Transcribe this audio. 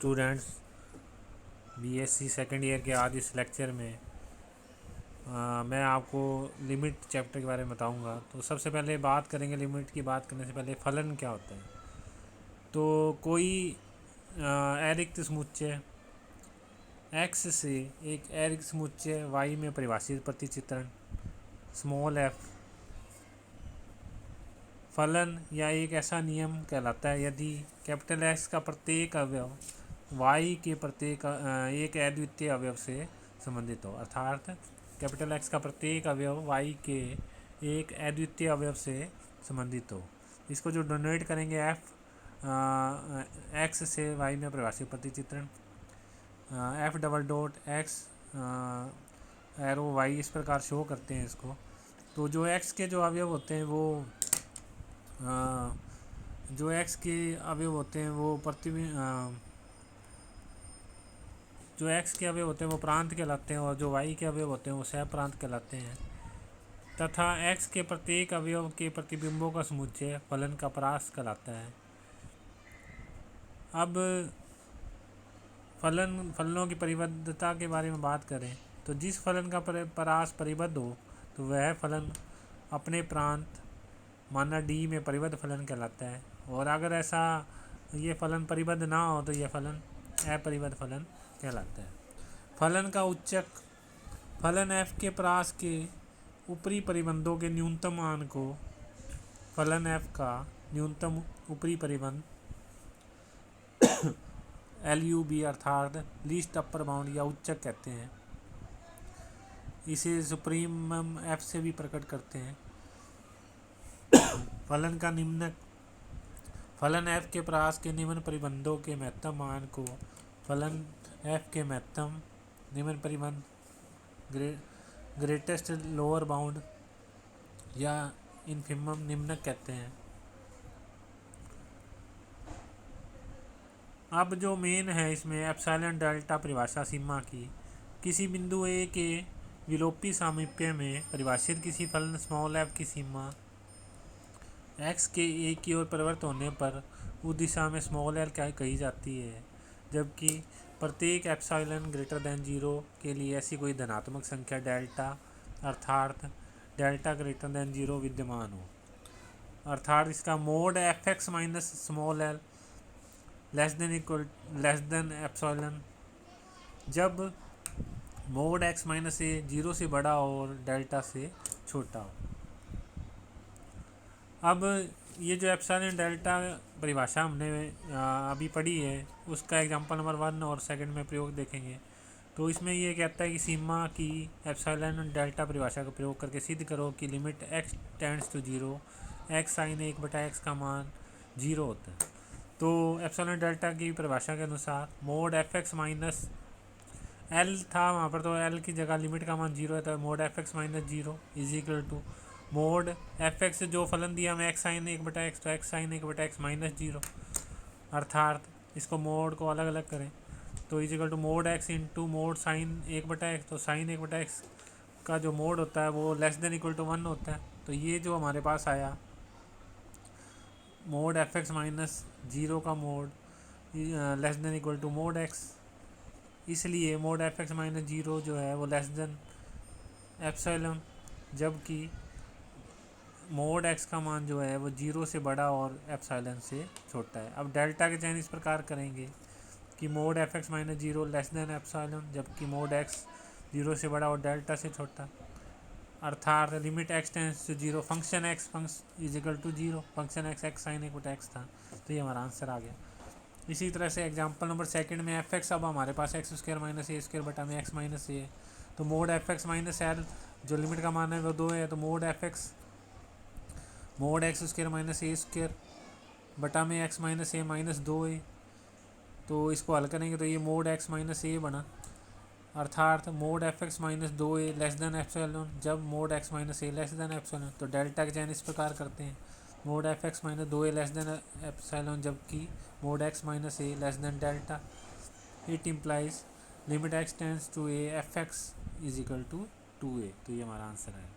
Students, BSc second year के आज इस लेक्चर में मैं आपको लिमिट चैप्टर के बारे में बताऊंगा। तो सबसे पहले बात करेंगे, लिमिट की बात करने से पहले फलन क्या होता है। तो कोई अरिक्त समुच्चय x से एक अरिक्त समुच्चय y में परिभाषित प्रतिचित्रण स्मॉल f फलन या एक ऐसा नियम कहलाता है यदि कैपिटल X का प्रत्येक अवयव y के प्रत्येक एक अद्वितीय अवयव से संबंधित हो। अर्थात कैपिटल X का प्रत्येक अवयव y के एक अद्वितीय अवयव से संबंधित हो। इसको जो डोनेट करेंगे f x से y में परिभाषित प्रतिचित्रण f double dot x arrow y इस प्रकार शो करते हैं इसको। तो जो x के जो अवयव होते हैं वो प्रांत कहलाते हैं और जो y के अवयव होते हैं वो सह प्रांत कहलाते हैं तथा x के प्रत्येक अवयव के प्रतिबिंबों का समुच्चय फलन का परास कहलाता है। अब फलनों की परिबद्धता के बारे में बात करें तो जिस फलन का परास परिबद्ध हो तो वह फलन अपने प्रांत माना d में परिबद्ध फलन कहलाता है, और अगर ऐसा ये फलन परिबद्ध ना हो तो यह फलन अपरिबद्ध फलन कहलाता है। फलन का उच्चक फलन f के परास के ऊपरी परिबंधों के न्यूनतम मान को फलन f का न्यूनतम ऊपरी परिबंध LUB अर्थात लीस्ट अपर बाउंड या उच्चक कहते हैं। इसे सुप्रीमम f से भी प्रकट करते हैं। फलन का निम्नक फलन f के परास के निम्न परिबंधों के महत्तम मान को फलन f के महत्तम निम्न परिबंध ग्रेटेस्ट लोअर बाउंड या इन्फिमम निम्नक कहते हैं। अब जो मेन है इसमें एप्सिलॉन डेल्टा परिभाषा सीमा की किसी बिंदु a के विलोपी सामीप्य में परिभाषित किसी फलन स्मॉल f की सीमा x के a की ओर परिवर्त होने पर उस दिशा में स्मॉल l क्या कही जाती है, जबकि प्रत्येक एप्सिलॉन ग्रेटर देन 0 के लिए ऐसी कोई धनात्मक संख्या डेल्टा अर्थात डेल्टा ग्रेटर देन 0 विद्यमान हो। अर्थात इसका mode fx minus small l less than epsilon जब मोड x माइनस ए 0 से बड़ा हो और डेल्टा से छोटा हो। अब ये जो एप्सिलॉन डेल्टा परिभाषा हमने अभी पढ़ी है उसका एग्जांपल नंबर 1 और 2 में प्रयोग देखेंगे। तो इसमें ये कहता है कि सीमा की एप्सिलॉन डेल्टा परिभाषा का प्रयोग करके सिद्ध करो कि limit x tends to 0 x sin 1/x का मान 0 होता है। तो एप्सिलॉन डेल्टा की परिभाषा के अनुसार मोड fx माइनस l था वहाँ पर, तो l की जगह लिमिट का मान 0 है, तो mod fx minus 0 is equal to mod fx जो फलन दिया हमें x sin 1/x, तो x sin 1/x माइनस 0। अर्थात इसको मोड को अलग अलग करें तो is equal to mod x into mod sin 1/x। तो sin 1/x का जो मोड होता है वो लेस देन इक्वल टू 1 होता है। तो ये जो हमारे पास आया मोड fx माइनस 0 का mod less than equal to mod x, इसलिए मोड fx माइनस 0 जो है वो लेस देन एप्सिलॉन, जबकि मोड x का मान जो है वो 0 से बड़ा और एप्सिलॉन से छोटा है। अब डेल्टा के चयन इस प्रकार करेंगे कि mod fx minus 0 less than epsilon, जबकि मोड x 0 से बड़ा और डेल्टा से छोटा। अर्थात limit x tends to 0 function x is equal to 0 function x sin 1/x था। तो ये हमारा आंसर आ गया। इसी तरह से एग्जांपल नंबर 2 में fx अब हमारे पास x स्क्वायर माइनस ए स्क्वायर बटा में x माइनस ए है। तो मोड fx माइनस l जो लिमिट का मान है वो 2 है, तो मोड x स्क्वायर माइनस ए स्क्वायर बटा में x माइनस ए माइनस 2 है। तो इसको हल करेंगे तो ये मोड x माइनस ए बना। अर्थात mod fx minus 2a less than epsilon जब mod x minus A less than epsilon. तो डेल्टा के चयन इस प्रकार करते हैं mod fx minus 2a less than epsilon जबकि mod x minus A less than delta. It implies limit x tends to a fx is equal to 2a। तो ये हमारा आंसर है।